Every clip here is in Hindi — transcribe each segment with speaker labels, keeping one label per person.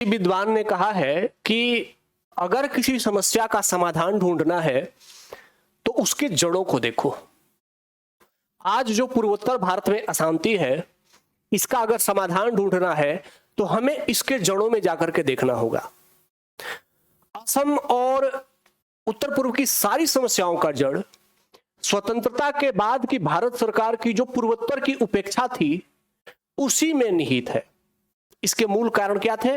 Speaker 1: विद्वान ने कहा है कि अगर किसी समस्या का समाधान ढूंढना है तो उसके जड़ों को देखो। आज जो पूर्वोत्तर भारत में अशांति है, इसका अगर समाधान ढूंढना है तो हमें इसके जड़ों में जाकर के देखना होगा। असम और उत्तर पूर्व की सारी समस्याओं का जड़ स्वतंत्रता के बाद की भारत सरकार की जो पूर्वोत्तर की उपेक्षा थी, उसी में निहित है। इसके मूल कारण क्या थे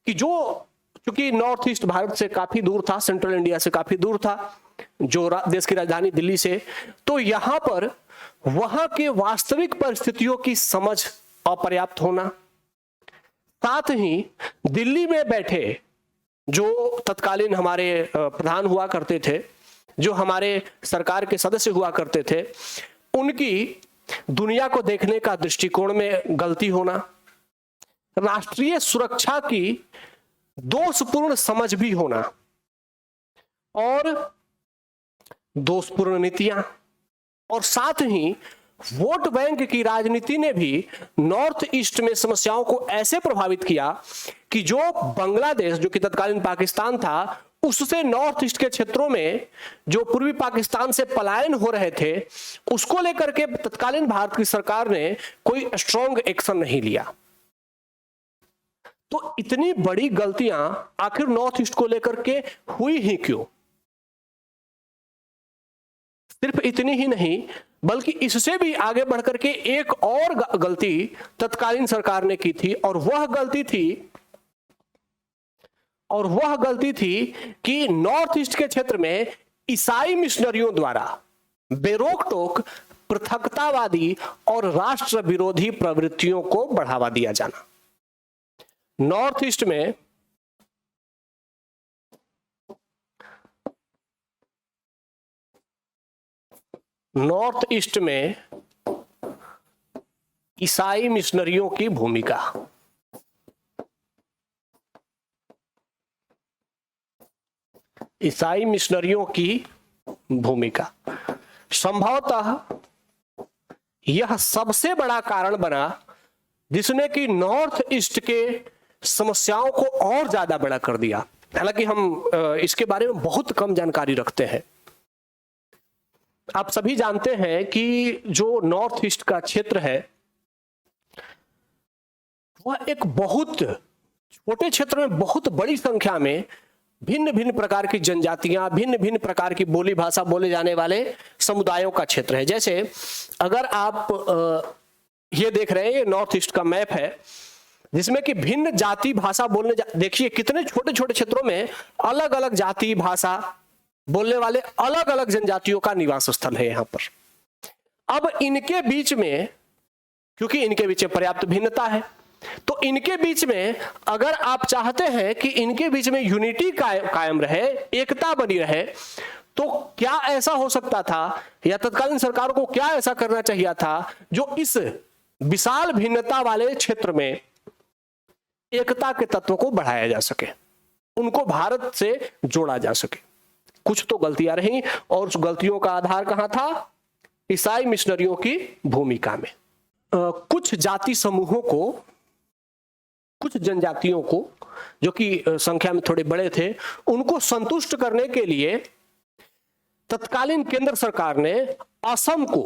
Speaker 1: कि चूंकि नॉर्थ ईस्ट भारत से काफी दूर था, सेंट्रल इंडिया से काफी दूर था, जो देश की राजधानी दिल्ली से, तो यहां पर वहां के वास्तविक परिस्थितियों की समझ अपर्याप्त होना, साथ ही दिल्ली में बैठे जो तत्कालीन हमारे प्रधान हुआ करते थे, जो हमारे सरकार के सदस्य हुआ करते थे, उनकी दुनिया को देखने का दृष्टिकोण में गलती होना, राष्ट्रीय सुरक्षा की दोषपूर्ण समझ भी होना और दोषपूर्ण नीतियां, और साथ ही वोट बैंक की राजनीति ने भी नॉर्थ ईस्ट में समस्याओं को ऐसे प्रभावित किया कि जो बांग्लादेश, जो कि तत्कालीन पाकिस्तान था, उससे नॉर्थ ईस्ट के क्षेत्रों में जो पूर्वी पाकिस्तान से पलायन हो रहे थे, उसको लेकर के तत्कालीन भारत की सरकार ने कोई स्ट्रॉन्ग एक्शन नहीं लिया। तो इतनी बड़ी गलतियां आखिर नॉर्थ ईस्ट को लेकर के हुई ही क्यों? सिर्फ इतनी ही नहीं, बल्कि इससे भी आगे बढ़कर के एक और गलती तत्कालीन सरकार ने की थी, और वह गलती थी कि नॉर्थ ईस्ट के क्षेत्र में ईसाई मिशनरियों द्वारा बेरोक टोक पृथकतावादी और राष्ट्र विरोधी प्रवृत्तियों को बढ़ावा दिया जाना। नॉर्थ ईस्ट में ईसाई मिशनरियों की भूमिका, संभवतः यह सबसे बड़ा कारण बना जिसने कि नॉर्थ ईस्ट के समस्याओं को और ज्यादा बड़ा कर दिया। हालांकि हम इसके बारे में बहुत कम जानकारी रखते हैं। आप सभी जानते हैं कि जो नॉर्थ ईस्ट का क्षेत्र है, वह एक बहुत छोटे क्षेत्र में बहुत बड़ी संख्या में भिन्न भिन्न प्रकार की जनजातियां, भिन्न भिन्न प्रकार की बोली भाषा बोले जाने वाले समुदायों का क्षेत्र है। जैसे अगर आप ये देख रहे हैं, ये नॉर्थ ईस्ट का मैप है, जिसमें कि भिन्न जाति भाषा बोलने, देखिए कितने छोटे छोटे क्षेत्रों में अलग अलग जाति भाषा बोलने वाले अलग अलग जनजातियों का निवास स्थल है यहां पर। अब इनके बीच में, क्योंकि इनके बीच में पर्याप्त भिन्नता है, तो इनके बीच में अगर आप चाहते हैं कि इनके बीच में यूनिटी कायम रहे, एकता बनी रहे, तो क्या ऐसा हो सकता था, या तत्कालीन सरकार को क्या ऐसा करना चाहिए था जो इस विशाल भिन्नता वाले क्षेत्र में एकता के तत्व को बढ़ाया जा सके, उनको भारत से जोड़ा जा सके। कुछ तो गलतियां रही, और उस गलतियों का आधार कहां था? ईसाई मिशनरियों की भूमिका में। कुछ जाति समूहों को, कुछ जनजातियों को, जो कि संख्या में थोड़े बड़े थे, उनको संतुष्ट करने के लिए तत्कालीन केंद्र सरकार ने असम को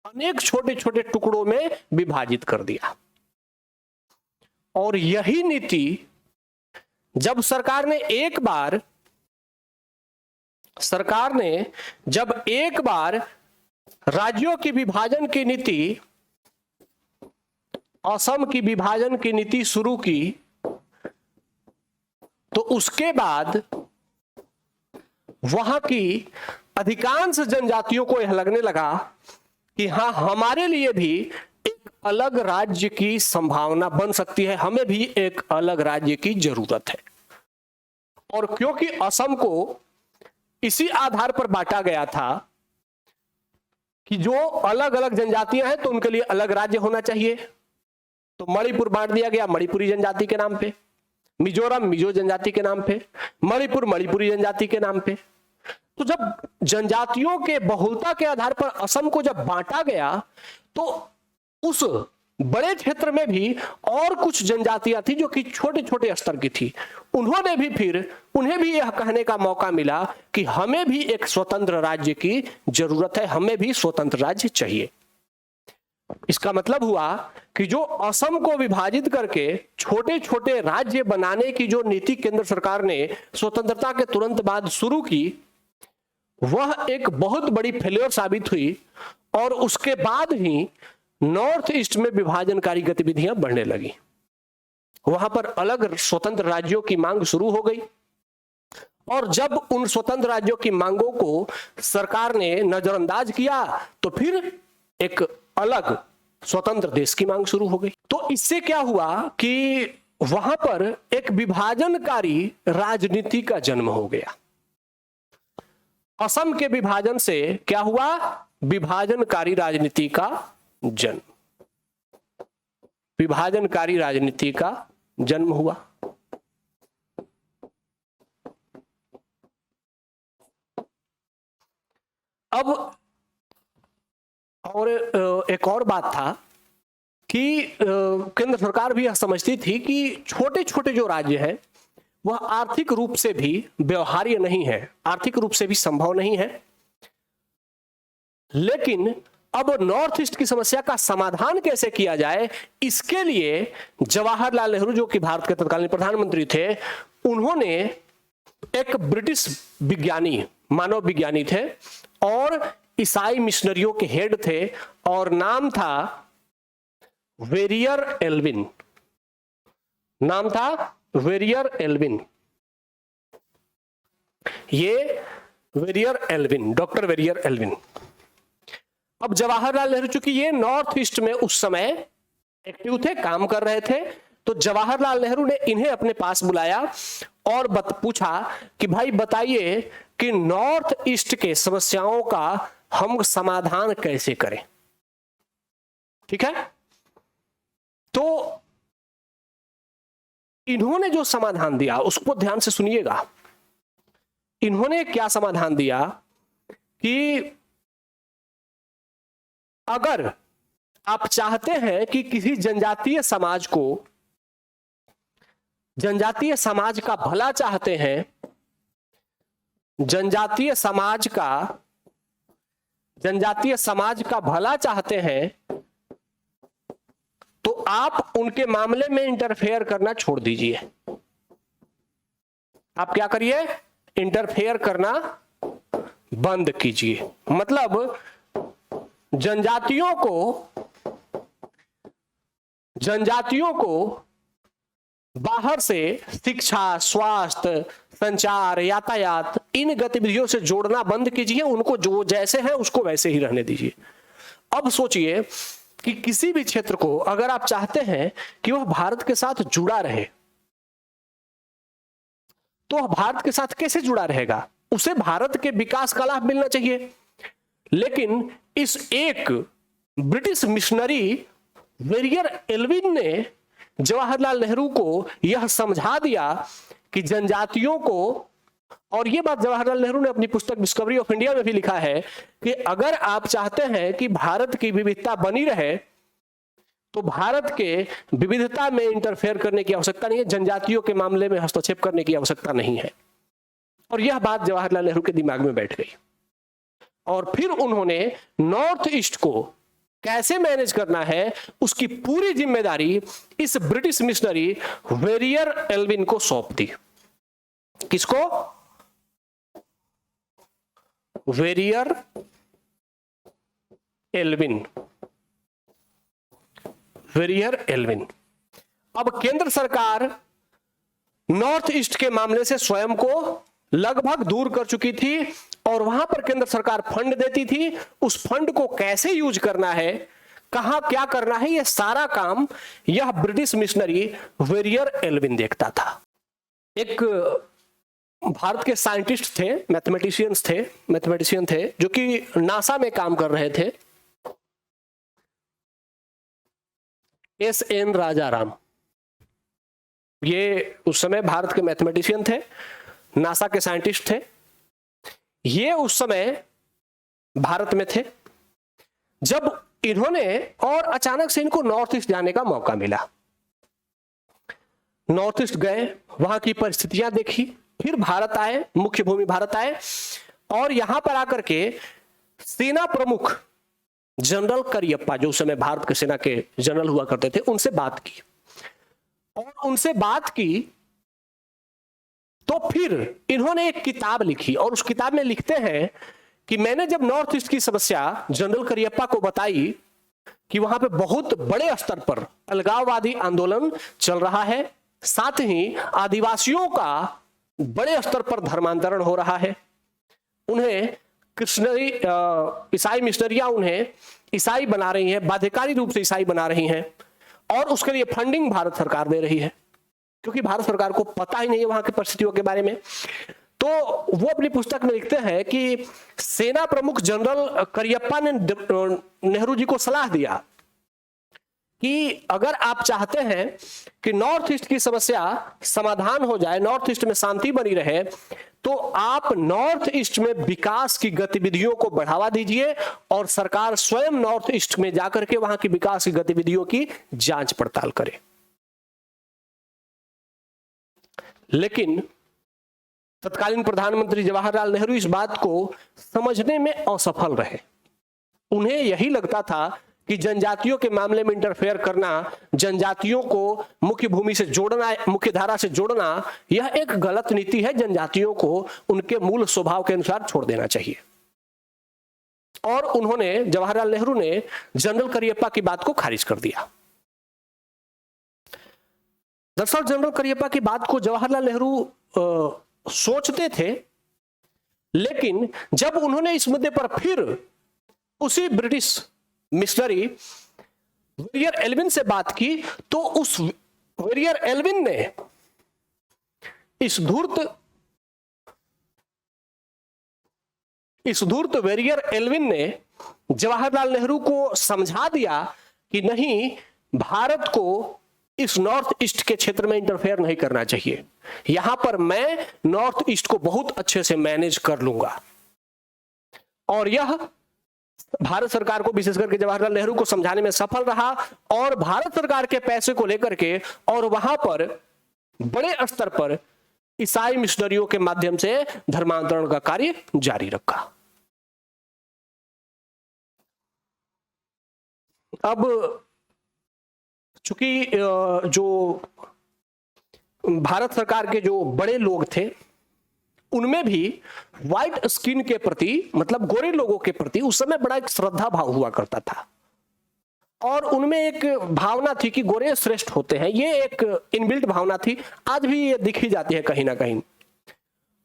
Speaker 1: अनेक छोटे छोटे टुकड़ों में विभाजित कर दिया। और यही नीति जब सरकार ने एक बार राज्यों की विभाजन की नीति, असम की विभाजन की नीति शुरू की, तो उसके बाद वहां की अधिकांश जनजातियों को यह लगने लगा कि हाँ, हमारे लिए भी एक अलग राज्य की संभावना बन सकती है, हमें भी एक अलग राज्य की जरूरत है। और क्योंकि असम को इसी आधार पर बांटा गया था कि जो अलग अलग जनजातियां हैं तो उनके लिए अलग राज्य होना चाहिए, तो मणिपुर बांट दिया गया मणिपुरी जनजाति के नाम पे, मिजोरम मिजो जनजाति के नाम पे, मणिपुर मणिपुरी जनजाति के नाम पे। तो जब जनजातियों के बहुलता के आधार पर असम को जब बांटा गया, तो उस बड़े क्षेत्र में भी और कुछ जनजातियां थी जो कि छोटे छोटे स्तर की थी, उन्हें भी यह कहने का मौका मिला कि हमें भी एक स्वतंत्र राज्य की जरूरत है, हमें भी स्वतंत्र राज्य चाहिए। इसका मतलब हुआ कि जो असम को विभाजित करके छोटे छोटे राज्य बनाने की जो नीति केंद्र सरकार ने स्वतंत्रता के तुरंत बाद शुरू की, वह एक बहुत बड़ी फेलियर साबित हुई और उसके बाद ही नॉर्थ ईस्ट में विभाजनकारी गतिविधियां बढ़ने लगी। वहां पर अलग स्वतंत्र राज्यों की मांग शुरू हो गई और जब उन स्वतंत्र राज्यों की मांगों को सरकार ने नजरअंदाज किया तो फिर एक अलग स्वतंत्र देश की मांग शुरू हो गई। तो इससे क्या हुआ कि वहां पर एक विभाजनकारी राजनीति का जन्म हो गया। असम के विभाजन से क्या हुआ? विभाजनकारी राजनीति का जन्म, विभाजनकारी राजनीति का जन्म हुआ। अब और एक और बात था कि केंद्र सरकार भी यह समझती थी कि छोटे छोटे जो राज्य हैं वह आर्थिक रूप से भी व्यवहार्य नहीं है, आर्थिक रूप से भी संभव नहीं है। लेकिन अब नॉर्थ ईस्ट की समस्या का समाधान कैसे किया जाए, इसके लिए जवाहरलाल नेहरू जो कि भारत के तत्कालीन प्रधानमंत्री थे, उन्होंने एक ब्रिटिश विज्ञानी, मानव विज्ञानी थे और ईसाई मिशनरियों के हेड थे और नाम था वेरियर एल्विन, नाम था वेरियर एल्विन। ये Verrier Elwin, doctor Verrier Elwin. अब जवाहरलाल नेहरू चूंकि ये नॉर्थ ईस्ट में उस समय एक्टिव थे, काम कर रहे थे, तो जवाहरलाल नेहरू ने इन्हें अपने पास बुलाया और पूछा कि भाई बताइए कि नॉर्थ ईस्ट के समस्याओं का हम समाधान कैसे करें। ठीक है, तो इन्होंने जो समाधान दिया उसको ध्यान से सुनिएगा। इन्होंने क्या समाधान दिया कि अगर आप चाहते हैं कि किसी जनजातीय समाज को, जनजातीय समाज का भला चाहते हैं, जनजातीय समाज का भला चाहते हैं, तो आप उनके मामले में इंटरफेयर करना छोड़ दीजिए। आप क्या करिए? इंटरफेयर करना बंद कीजिए। मतलब जनजातियों को बाहर से शिक्षा, स्वास्थ्य, संचार, यातायात, इन गतिविधियों से जोड़ना बंद कीजिए। उनको जो जैसे है उसको वैसे ही रहने दीजिए। अब सोचिए कि किसी भी क्षेत्र को अगर आप चाहते हैं कि वह भारत के साथ जुड़ा रहे, तो वह भारत के साथ कैसे जुड़ा रहेगा? उसे भारत के विकास का लाभ मिलना चाहिए। लेकिन इस एक ब्रिटिश मिशनरी वेरियर एल्विन ने जवाहरलाल नेहरू को यह समझा दिया कि जनजातियों को, और यह बात जवाहरलाल नेहरू ने अपनी पुस्तक डिस्कवरी ऑफ इंडिया में भी लिखा है कि अगर आप चाहते हैं कि भारत की विविधता बनी रहे तो भारत के विविधता में इंटरफेयर करने की आवश्यकता नहीं है, जनजातियों के मामले में हस्तक्षेप करने की आवश्यकता नहीं है। और यह बात जवाहरलाल नेहरू के दिमाग में बैठ गई और फिर उन्होंने नॉर्थ ईस्ट को कैसे मैनेज करना है उसकी पूरी जिम्मेदारी इस ब्रिटिश मिशनरी वेरियर एल्विन को सौंप दी। किसको? Verrier Elwin, Verrier Elwin. अब केंद्र सरकार नॉर्थ ईस्ट के मामले से स्वयं को लगभग दूर कर चुकी थी और वहां पर केंद्र सरकार फंड देती थी। उस फंड को कैसे यूज करना है, कहां क्या करना है, यह सारा काम यह ब्रिटिश मिशनरी वेरियर एल्विन देखता था। एक भारत के साइंटिस्ट थे, मैथमेटिशियन थे जो कि नासा में काम कर रहे थे, S.N. राजाराम। ये उस समय भारत के मैथमेटिशियन थे, नासा के साइंटिस्ट थे। ये उस समय भारत में थे जब इन्होंने और अचानक से इनको नॉर्थ ईस्ट जाने का मौका मिला। नॉर्थ ईस्ट गए, वहां की परिस्थितियां देखी, फिर भारत आए, मुख्य भूमि भारत आए और यहां पर आकर के सेना प्रमुख जनरल करियप्पा, जो उस समय भारत के सेना के जनरल हुआ करते थे, उनसे बात की और उनसे बात की तो फिर इन्होंने एक किताब लिखी और उस किताब में लिखते हैं कि मैंने जब नॉर्थ ईस्ट की समस्या जनरल करियप्पा को बताई कि वहां पे बहुत बड़े स्तर पर अलगाववादी आंदोलन चल रहा है, साथ ही आदिवासियों का बड़े स्तर पर धर्मांतरण हो रहा है, उन्हें क्रिश्चियनरी ईसाई मिशनरियां उन्हें ईसाई बना रही हैं, बाध्यकारी रूप से ईसाई बना रही हैं और उसके लिए फंडिंग भारत सरकार दे रही है, क्योंकि भारत सरकार को पता ही नहीं है वहां की परिस्थितियों के बारे में। तो वो अपनी पुस्तक में लिखते हैं कि सेना प्रमुख जनरल करियप्पा ने नेहरू जी को सलाह दिया कि अगर आप चाहते हैं कि नॉर्थ ईस्ट की समस्या समाधान हो जाए, नॉर्थ ईस्ट में शांति बनी रहे, तो आप नॉर्थ ईस्ट में विकास की गतिविधियों को बढ़ावा दीजिए और सरकार स्वयं नॉर्थ ईस्ट में जाकर के वहां की विकास की गतिविधियों की जांच पड़ताल करे। लेकिन तत्कालीन प्रधानमंत्री जवाहरलाल नेहरू इस बात को समझने में असफल रहे। उन्हें यही लगता था कि जनजातियों के मामले में इंटरफेयर करना, जनजातियों को मुख्य भूमि से जोड़ना, मुख्य धारा से जोड़ना, यह एक गलत नीति है। जनजातियों को उनके मूल स्वभाव के अनुसार छोड़ देना चाहिए। और उन्होंने, जवाहरलाल नेहरू ने जनरल करियप्पा की बात को खारिज कर दिया। दरअसल जनरल करियप्पा की बात को जवाहरलाल नेहरू सोचते थे, लेकिन जब उन्होंने इस मुद्दे पर फिर उसी ब्रिटिश मिशनरी वेरियर एल्विन से बात की, तो उस वेरियर एल्विन ने इस धूर्त वेरियर एल्विन ने जवाहरलाल नेहरू को समझा दिया कि नहीं, भारत को इस नॉर्थ ईस्ट के क्षेत्र में इंटरफेयर नहीं करना चाहिए, यहां पर मैं नॉर्थ ईस्ट को बहुत अच्छे से मैनेज कर लूंगा। और यह भारत सरकार को, विशेष करके जवाहरलाल नेहरू को समझाने में सफल रहा और भारत सरकार के पैसे को लेकर के और वहां पर बड़े स्तर पर ईसाई मिशनरियों के माध्यम से धर्मांतरण का कार्य जारी रखा। अब चूंकि जो भारत सरकार के जो बड़े लोग थे, उनमें भी व्हाइट स्किन के प्रति, मतलब गोरे लोगों के प्रति उस समय बड़ा एक श्रद्धा भाव हुआ करता था और उनमें एक भावना थी कि गोरे श्रेष्ठ होते हैं। ये एक इनबिल्ट भावना थी, आज भी ये दिखी जाती है कहीं ना कहीं।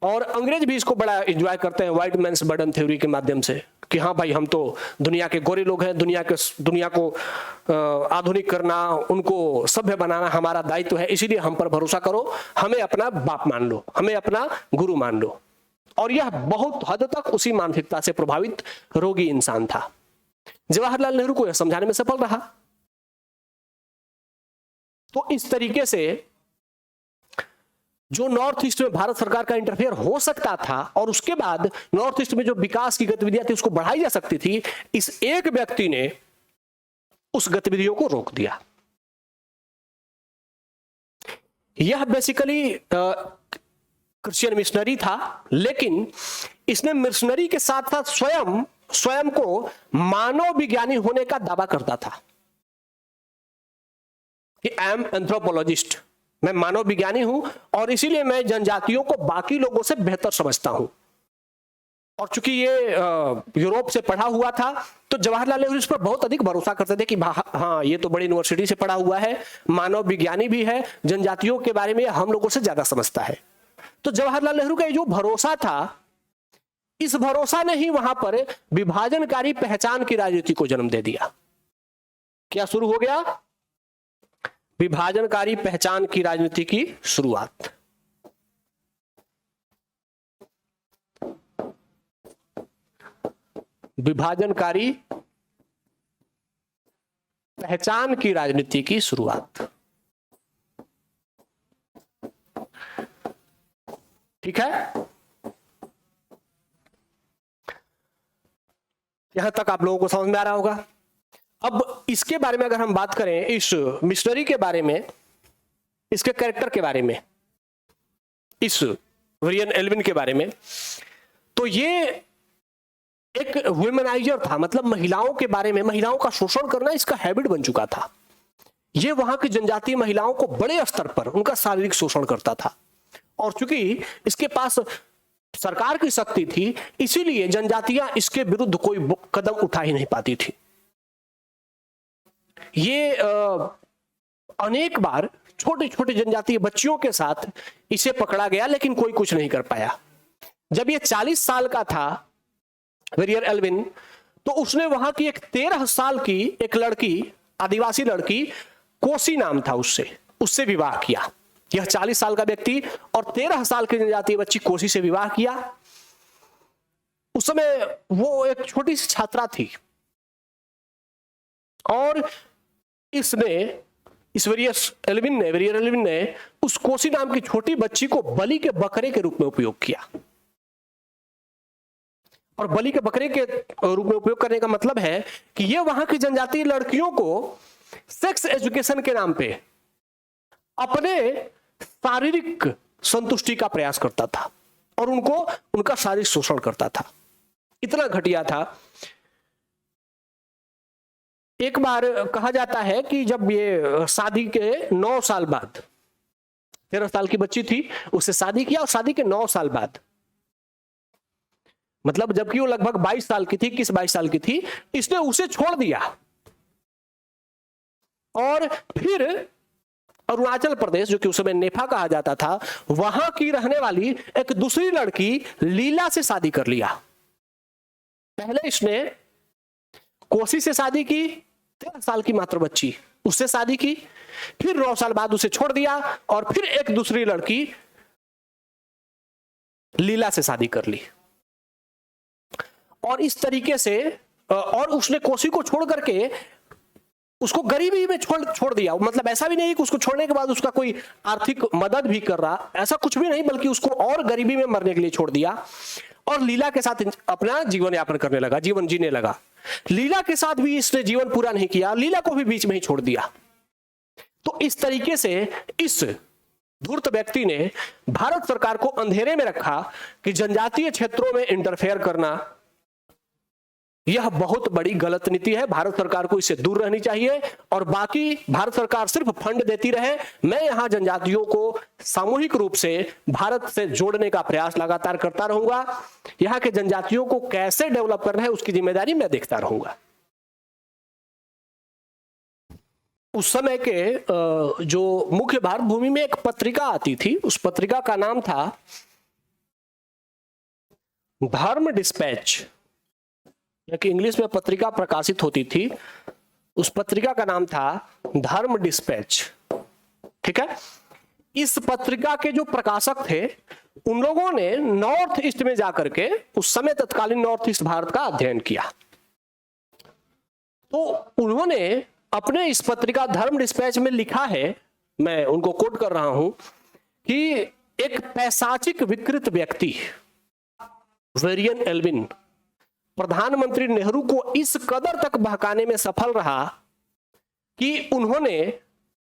Speaker 1: और अंग्रेज भी इसको बड़ा एंजॉय करते हैं व्हाइट मैन्स बर्डन थ्योरी के माध्यम से कि हाँ भाई, हम तो दुनिया के गोरे लोग हैं, दुनिया को आधुनिक करना, उनको सभ्य बनाना हमारा दायित्व है, इसीलिए हम पर भरोसा करो, हमें अपना बाप मान लो, हमें अपना गुरु मान लो। और यह बहुत हद तक उसी मानसिकता से प्रभावित रोगी इंसान था। जवाहरलाल नेहरू को यह समझाने में सफल रहा। तो इस तरीके से जो नॉर्थ ईस्ट में भारत सरकार का इंटरफेयर हो सकता था और उसके बाद नॉर्थ ईस्ट में जो विकास की गतिविधियां थी उसको बढ़ाई जा सकती थी, इस एक व्यक्ति ने उस गतिविधियों को रोक दिया। यह बेसिकली क्रिश्चियन मिशनरी था, लेकिन इसने मिशनरी के साथ साथ स्वयं को मानव विज्ञानी होने का दावा करता था कि आई एम एंथ्रोपोलॉजिस्ट, मैं मानव विज्ञानी हूं और इसीलिए मैं जनजातियों को बाकी लोगों से बेहतर समझता हूं। और चूंकि ये यूरोप से पढ़ा हुआ था, तो जवाहरलाल नेहरू इस पर बहुत अधिक भरोसा करते थे कि हाँ, ये तो बड़ी यूनिवर्सिटी से पढ़ा हुआ है, मानव विज्ञानी भी है, जनजातियों के बारे में हम लोगों से ज्यादा समझता है। तो जवाहरलाल नेहरू का ये जो भरोसा था, इस भरोसा ने ही वहां पर विभाजनकारी पहचान की राजनीति को जन्म दे दिया। क्या शुरू हो गया? विभाजनकारी पहचान की राजनीति की शुरुआत। विभाजनकारी पहचान की राजनीति की शुरुआत। ठीक है, यहां तक आप लोगों को समझ में आ रहा होगा। अब इसके बारे में अगर हम बात करें, इस मिशनरी के बारे में, इसके कैरेक्टर के बारे में, इस वेरियन एल्विन के बारे में, तो ये एक वुमेनाइजर था, मतलब महिलाओं के बारे में, महिलाओं का शोषण करना इसका हैबिट बन चुका था। ये वहां की जनजातीय महिलाओं को बड़े स्तर पर उनका शारीरिक शोषण करता था, और चूंकि इसके पास सरकार की शक्ति थी, इसीलिए जनजातियां इसके विरुद्ध कोई कदम उठा ही नहीं पाती थी। ये अनेक बार छोटे छोटे जनजातीय बच्चियों के साथ इसे पकड़ा गया, लेकिन कोई कुछ नहीं कर पाया। जब ये 40 साल का था वेरियर एल्विन, तो उसने वहां की एक 13 साल की एक लड़की, आदिवासी लड़की, कोसी नाम था, उससे विवाह किया। यह 40 साल का व्यक्ति और 13 साल की जनजातीय बच्ची कोसी से विवाह किया। उस समय वो एक छोटी सी छात्रा थी, और इस वेरियर एल्विन ने उस कोसी नाम की छोटी बच्ची को बलि के बकरे के रूप में उपयोग किया। और बलि के बकरे के रूप में उपयोग करने का मतलब है कि यह वहां की जनजातीय लड़कियों को सेक्स एजुकेशन के नाम पे अपने शारीरिक संतुष्टि का प्रयास करता था और उनका शारीरिक शोषण करता था। इतना घटिया था। एक बार कहा जाता है कि जब ये शादी के 9 साल बाद, 13 साल की बच्ची थी, उससे शादी किया, और शादी के 9 साल बाद, मतलब जबकि वो लगभग 22 साल की थी, 22 साल की थी, इसने उसे छोड़ दिया और फिर अरुणाचल प्रदेश, जो कि उस समय नेफा कहा जाता था, वहां की रहने वाली एक दूसरी लड़की लीला से शादी कर लिया। पहले इसने कोसी से शादी की, 13 साल की मात्र बच्ची, उससे शादी की, फिर 9 साल बाद उसे छोड़ दिया और फिर एक दूसरी लड़की लीला से शादी कर ली। और इस तरीके से, और उसने कोसी को छोड़ करके उसको गरीबी में छोड़ दिया। मतलब ऐसा भी नहीं कि उसको छोड़ने के बाद उसका कोई आर्थिक मदद भी कर रहा, ऐसा कुछ भी नहीं, बल्कि उसको और गरीबी में मरने के लिए छोड़ दिया और लीला के साथ अपना जीवन यापन करने लगा, जीवन जीने लगा। लीला के साथ भी इसने जीवन पूरा नहीं किया, लीला को भी बीच में ही छोड़ दिया। तो इस तरीके से इस धूर्त व्यक्ति ने भारत सरकार को अंधेरे में रखा कि जनजातीय क्षेत्रों में इंटरफेयर करना यह बहुत बड़ी गलत नीति है। भारत सरकार को इससे दूर रहनी चाहिए और बाकी भारत सरकार सिर्फ फंड देती रहे। मैं यहां जनजातियों को सामूहिक रूप से भारत से जोड़ने का प्रयास लगातार करता रहूंगा। यहां के जनजातियों को कैसे डेवलप करना है उसकी जिम्मेदारी मैं देखता रहूंगा। उस समय के जो मुख्य भारत भूमि में एक पत्रिका आती थी, उस पत्रिका का नाम था धर्म डिस्पैच, कि इंग्लिश में पत्रिका प्रकाशित होती थी। उस पत्रिका का नाम था धर्म डिस्पैच। ठीक है। इस पत्रिका के जो प्रकाशक थे उन लोगों ने नॉर्थ ईस्ट में जाकर के उस समय तत्कालीन नॉर्थ ईस्ट भारत का अध्ययन किया। तो उन्होंने अपने इस पत्रिका धर्म डिस्पैच में लिखा है, मैं उनको कोट कर रहा हूं, कि एक पैशाचिक विकृत व्यक्ति वेरियन एल्विन प्रधानमंत्री नेहरू को इस कदर तक बहकाने में सफल रहा कि उन्होंने,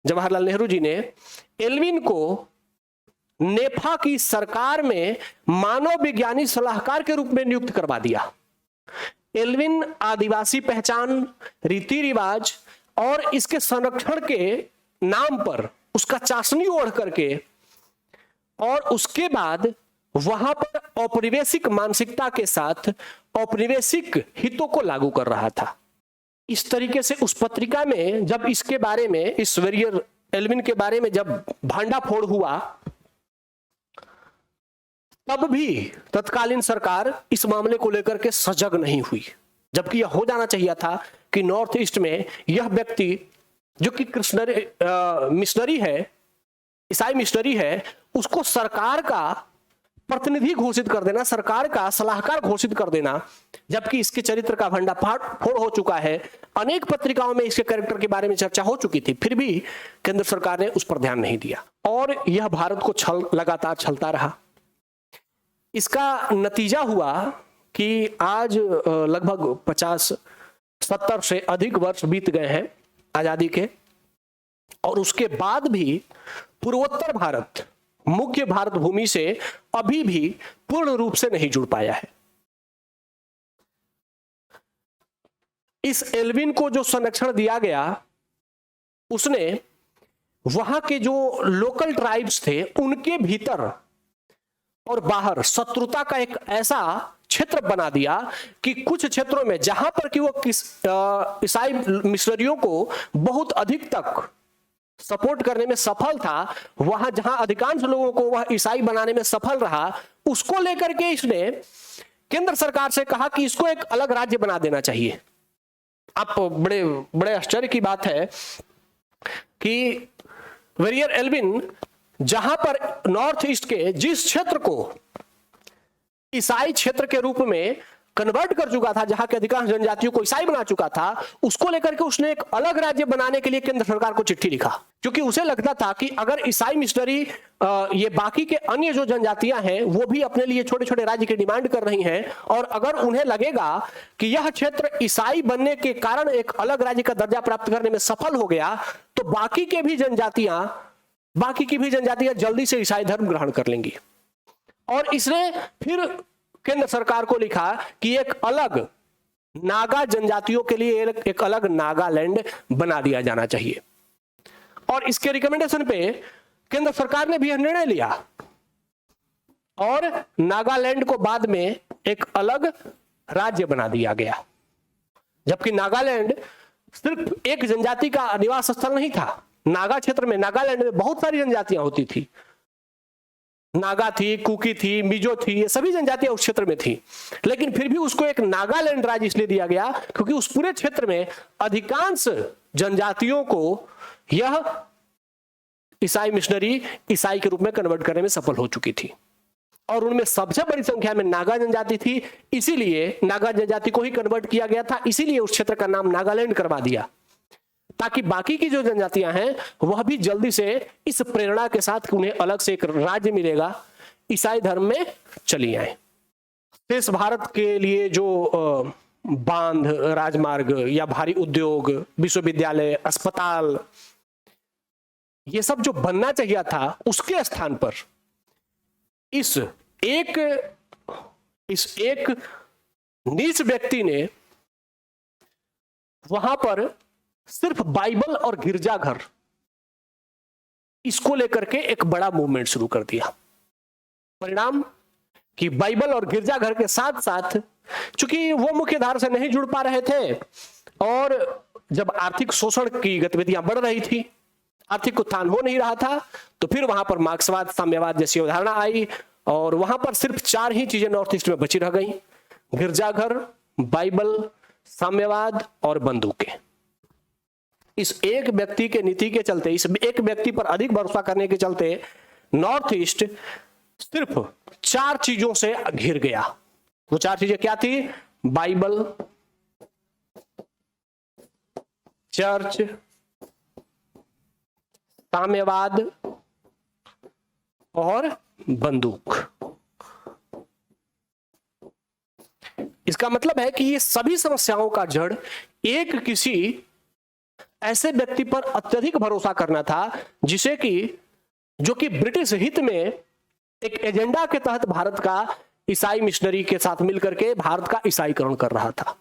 Speaker 1: जवाहरलाल नेहरू जी ने एल्विन को नेफा की सरकार में मानव विज्ञानी सलाहकार के रूप में नियुक्त करवा दिया। एल्विन आदिवासी पहचान, रीति रिवाज और इसके संरक्षण के नाम पर उसका चाशनी ओढ़ करके और उसके बाद वहां पर औपनिवेशिक मानसिकता के साथ औपनिवेशिक हितों को लागू कर रहा था। इस तरीके से उस पत्रिका में जब इसके बारे में, इस वेरियर एल्विन के बारे में जब भांडाफोड़ हुआ, तब भी तत्कालीन सरकार इस मामले को लेकर के सजग नहीं हुई, जबकि यह हो जाना चाहिए था कि नॉर्थ ईस्ट में यह व्यक्ति जो कि मिशनरी है, ईसाई मिशनरी है, उसको सरकार का प्रतिनिधि घोषित कर देना, सरकार का सलाहकार घोषित कर देना, जबकि इसके चरित्र का भंडाफोड़ हो चुका है। अनेक पत्रिकाओं में इसके कैरेक्टर के बारे में चर्चा हो चुकी थी, फिर भी केंद्र सरकार ने उस पर ध्यान नहीं दिया और यह भारत को लगातार छलता रहा। इसका नतीजा हुआ कि आज लगभग 50 70 से अधिक वर्ष बीत गए हैं आजादी के, और उसके बाद भी पूर्वोत्तर भारत मुख्य भारत भूमि से अभी भी पूर्ण रूप से नहीं जुड़ पाया है। इस एल्विन को जो संरक्षण दिया गया, उसने वहां के जो लोकल ट्राइब्स थे उनके भीतर और बाहर शत्रुता का एक ऐसा क्षेत्र बना दिया कि कुछ क्षेत्रों में जहां पर कि वो ईसाई मिशनरियों को बहुत अधिक तक सपोर्ट करने में सफल था, वहां जहां अधिकांश लोगों को वह ईसाई बनाने में सफल रहा, उसको लेकर के इसने केंद्र सरकार से कहा कि इसको एक अलग राज्य बना देना चाहिए। आप बड़े बड़े आश्चर्य की बात है कि वेरियर एल्विन जहां पर नॉर्थ ईस्ट के जिस क्षेत्र को ईसाई क्षेत्र के रूप में कन्वर्ट कर चुका था, जहां के अधिकांश जनजातियों को ईसाई बना चुका था, उसको लेकर के उसने एक अलग राज्य बनाने के लिए केंद्र सरकार को चिट्ठी लिखा, क्योंकि उसे लगता था कि अगर ईसाई मिशनरी ये बाकी के अन्य जो जनजातियां हैं वो भी अपने लिए छोटे छोटे राज्य की डिमांड कर रही हैं, और अगर उन्हें लगेगा कि यह क्षेत्र ईसाई बनने के कारण एक अलग राज्य का दर्जा प्राप्त करने में सफल हो गया, तो बाकी की भी जनजातियां जल्दी से ईसाई धर्म ग्रहण कर लेंगी। और इसने फिर केंद्र सरकार को लिखा कि एक अलग नागा जनजातियों के लिए एक अलग नागालैंड बना दिया जाना चाहिए, और इसके रिकमेंडेशन पे केंद्र सरकार ने भी यह निर्णय लिया, और नागालैंड को बाद में एक अलग राज्य बना दिया गया। जबकि नागालैंड सिर्फ एक जनजाति का निवास स्थल नहीं था। नागा क्षेत्र में, नागालैंड में बहुत सारी जनजातियां होती थी, नागा थी, कुकी थी, मिजो थी, ये सभी जनजातियां उस क्षेत्र में थी, लेकिन फिर भी उसको एक नागालैंड राज्य इसलिए दिया गया क्योंकि उस पूरे क्षेत्र में अधिकांश जनजातियों को यह ईसाई मिशनरी ईसाई के रूप में कन्वर्ट करने में सफल हो चुकी थी, और उनमें सबसे बड़ी संख्या में नागा जनजाति थी, इसीलिए नागा जनजाति को ही कन्वर्ट किया गया था, इसीलिए उस क्षेत्र का नाम नागालैंड करवा दिया, ताकि बाकी की जो जनजातियां हैं वह भी जल्दी से इस प्रेरणा के साथ उन्हें अलग से एक राज्य मिलेगा, ईसाई धर्म में चली आए। शेष भारत के लिए जो बांध, राजमार्ग या भारी उद्योग, विश्वविद्यालय, अस्पताल, ये सब जो बनना चाहिए था, उसके स्थान पर इस एक नीच व्यक्ति ने वहां पर सिर्फ बाइबल और गिरजाघर, इसको लेकर के एक बड़ा मूवमेंट शुरू कर दिया। परिणाम कि बाइबल और गिरजाघर के साथ साथ, चूंकि वो मुख्य धारा से नहीं जुड़ पा रहे थे, और जब आर्थिक शोषण की गतिविधियां बढ़ रही थी, आर्थिक उत्थान हो नहीं रहा था, तो फिर वहां पर मार्क्सवाद, साम्यवाद जैसी अवधारणा आई, और वहां पर सिर्फ 4 ही चीजें नॉर्थ ईस्ट में बची रह गई: गिरजाघर, बाइबल, साम्यवाद और बंदूकें। इस एक व्यक्ति के नीति के चलते, इस एक व्यक्ति पर अधिक भरोसा करने के चलते नॉर्थ ईस्ट सिर्फ 4 चीजों से घिर गया। वो 4 चीजें क्या थी? बाइबल, चर्च, साम्यवाद और बंदूक। इसका मतलब है कि ये सभी समस्याओं का जड़ एक किसी ऐसे व्यक्ति पर अत्यधिक भरोसा करना था, जो कि ब्रिटिश हित में एक एजेंडा के तहत भारत का ईसाई मिशनरी के साथ मिलकर के भारत का ईसाईकरण कर रहा था।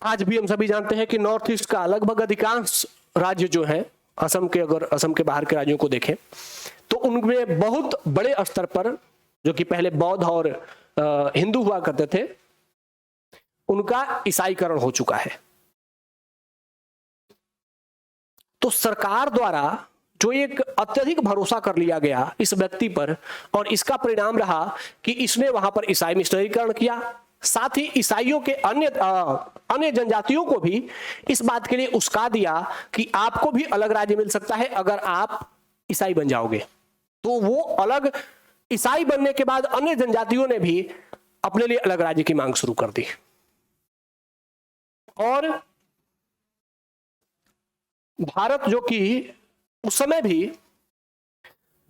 Speaker 1: आज भी हम सभी जानते हैं कि नॉर्थ ईस्ट का लगभग अधिकांश राज्य जो है, अगर असम के बाहर के राज्यों को देखें तो उनमें बहुत बड़े स्तर पर, जो कि पहले बौद्ध और हिंदू हुआ करते थे, उनका ईसाईकरण हो चुका है। तो सरकार द्वारा जो एक अत्यधिक भरोसा कर लिया गया इस व्यक्ति पर, और इसका परिणाम रहा कि इसने वहां पर ईसाई मिशनरीकरण किया, साथ ही ईसाइयों के अन्य जनजातियों को भी इस बात के लिए उस्का दिया कि आपको भी अलग राज्य मिल सकता है अगर आप ईसाई बन जाओगे। तो वो अलग ईसाई बनने के बाद अन्य जनजातियों ने भी अपने लिए अलग राज्य की मांग शुरू कर दी, और भारत जो कि उस समय भी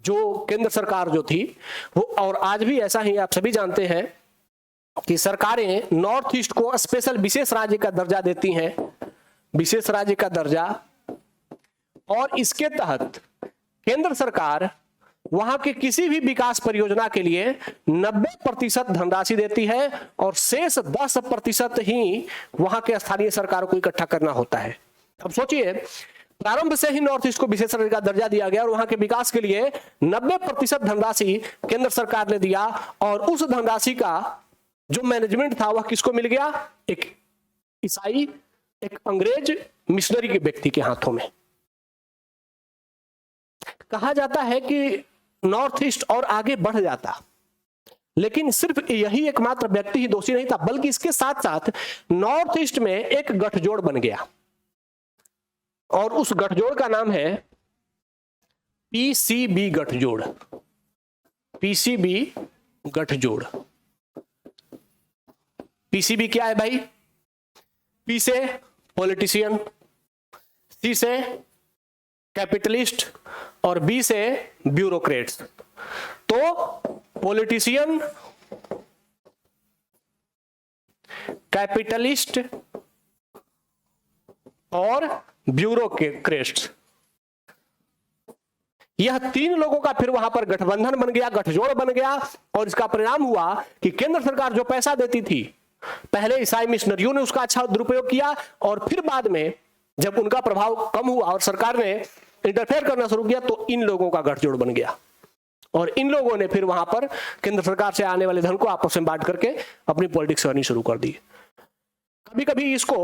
Speaker 1: जो केंद्र सरकार जो थी वो, और आज भी ऐसा ही आप सभी जानते हैं कि सरकारें नॉर्थ ईस्ट को स्पेशल विशेष राज्य का दर्जा देती हैं, विशेष राज्य का दर्जा, और इसके तहत केंद्र सरकार वहां के किसी भी विकास परियोजना के लिए 90% धनराशि देती है और शेष 10% ही वहां के स्थानीय सरकारों को इकट्ठा करना होता है। अब सोचिए, प्रारंभ से ही नॉर्थ ईस्ट को विशेष राज्य का दर्जा दिया गया और वहां के विकास के लिए 90% धनराशि केंद्र सरकार ने दिया, और उस धनराशि का जो मैनेजमेंट था वह किसको मिल गया? एक ईसाई, एक अंग्रेज मिशनरी के व्यक्ति के हाथों में। कहा जाता है कि नॉर्थ ईस्ट और आगे बढ़ जाता, लेकिन सिर्फ यही एकमात्र व्यक्ति ही दोषी नहीं था, बल्कि इसके साथ साथ नॉर्थ ईस्ट में एक गठजोड़ बन गया, और उस गठजोड़ का नाम है पीसीबी गठजोड़। पीसीबी गठजोड़। पीसीबी क्या है भाई? पी से पॉलिटिशियन, सी से कैपिटलिस्ट और बी से ब्यूरोक्रेट्स। तो पॉलिटिशियन, कैपिटलिस्ट और ब्यूरोक्रेट्स, यह 3 लोगों का फिर वहां पर गठबंधन बन गया, गठजोड़ बन गया, और इसका परिणाम हुआ कि केंद्र सरकार जो पैसा देती थी, पहले ईसाई मिशनरियों ने उसका अच्छा दुरुपयोग किया, और फिर बाद में जब उनका प्रभाव कम हुआ और सरकार ने इंटरफेयर करना शुरू किया तो इन लोगों का गठजोड़ बन गया, और इन लोगों ने फिर वहां पर केंद्र सरकार से आने वाले धन को आपस में बांट करके अपनी पॉलिटिक्स करनी शुरू कर दी। कभी कभी इसको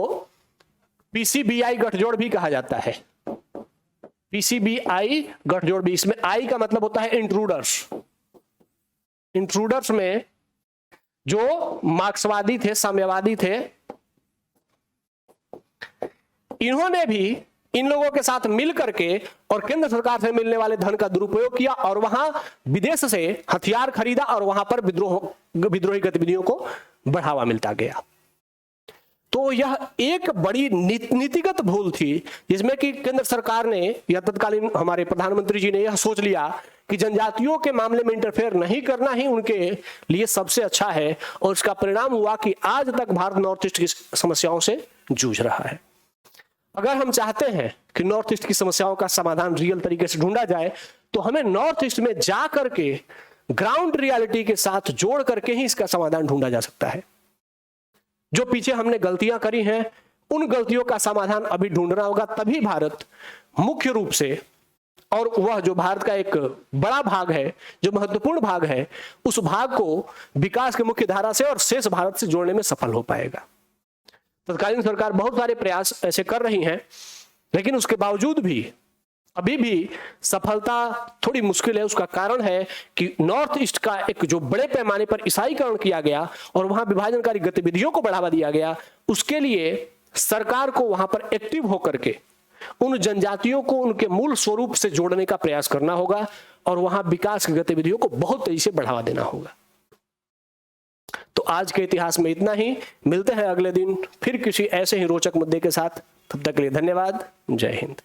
Speaker 1: पीसीबीआई गठजोड़ भी कहा जाता है। पीसीबीआई गठजोड़ भी, इसमें आई का मतलब होता है इंट्रूडर्स। इंट्रूडर्स में जो मार्क्सवादी थे, साम्यवादी थे, इन्होंने भी इन लोगों के साथ मिल करके और केंद्र सरकार से मिलने वाले धन का दुरुपयोग किया, और वहां विदेश से हथियार खरीदा, और वहां पर विद्रोही गतिविधियों को बढ़ावा मिलता गया। तो यह एक बड़ी नीतिगत भूल थी, जिसमें कि केंद्र सरकार ने या तत्कालीन हमारे प्रधानमंत्री जी ने यह सोच लिया कि जनजातियों के मामले में इंटरफेयर नहीं करना ही उनके लिए सबसे अच्छा है, और इसका परिणाम हुआ कि आज तक भारत नॉर्थ ईस्ट की समस्याओं से जूझ रहा है। अगर हम चाहते हैं कि नॉर्थ ईस्ट की समस्याओं का समाधान रियल तरीके से ढूंढा जाए, तो हमें नॉर्थ ईस्ट में जा करके ग्राउंड रियलिटी के साथ जोड़ करके ही इसका समाधान ढूंढा जा सकता है। जो पीछे हमने गलतियां करी हैं, उन गलतियों का समाधान अभी ढूंढना होगा, तभी भारत मुख्य रूप से, और वह जो भारत का एक बड़ा भाग है, जो महत्वपूर्ण भाग है, उस भाग को विकास के मुख्य धारा से और शेष भारत से जोड़ने में सफल हो पाएगा। तत्कालीन सरकार बहुत सारे प्रयास ऐसे कर रही हैं, लेकिन उसके बावजूद भी अभी भी सफलता थोड़ी मुश्किल है। उसका कारण है कि नॉर्थ ईस्ट का एक जो बड़े पैमाने पर ईसाईकरण किया गया और वहां विभाजनकारी गतिविधियों को बढ़ावा दिया गया, उसके लिए सरकार को वहां पर एक्टिव होकर के उन जनजातियों को उनके मूल स्वरूप से जोड़ने का प्रयास करना होगा, और वहां विकास की गतिविधियों को बहुत तेजी से बढ़ावा देना होगा। तो आज के इतिहास में इतना ही। मिलते हैं अगले दिन फिर किसी ऐसे ही रोचक मुद्दे के साथ। तब तक के लिए धन्यवाद। जय हिंद।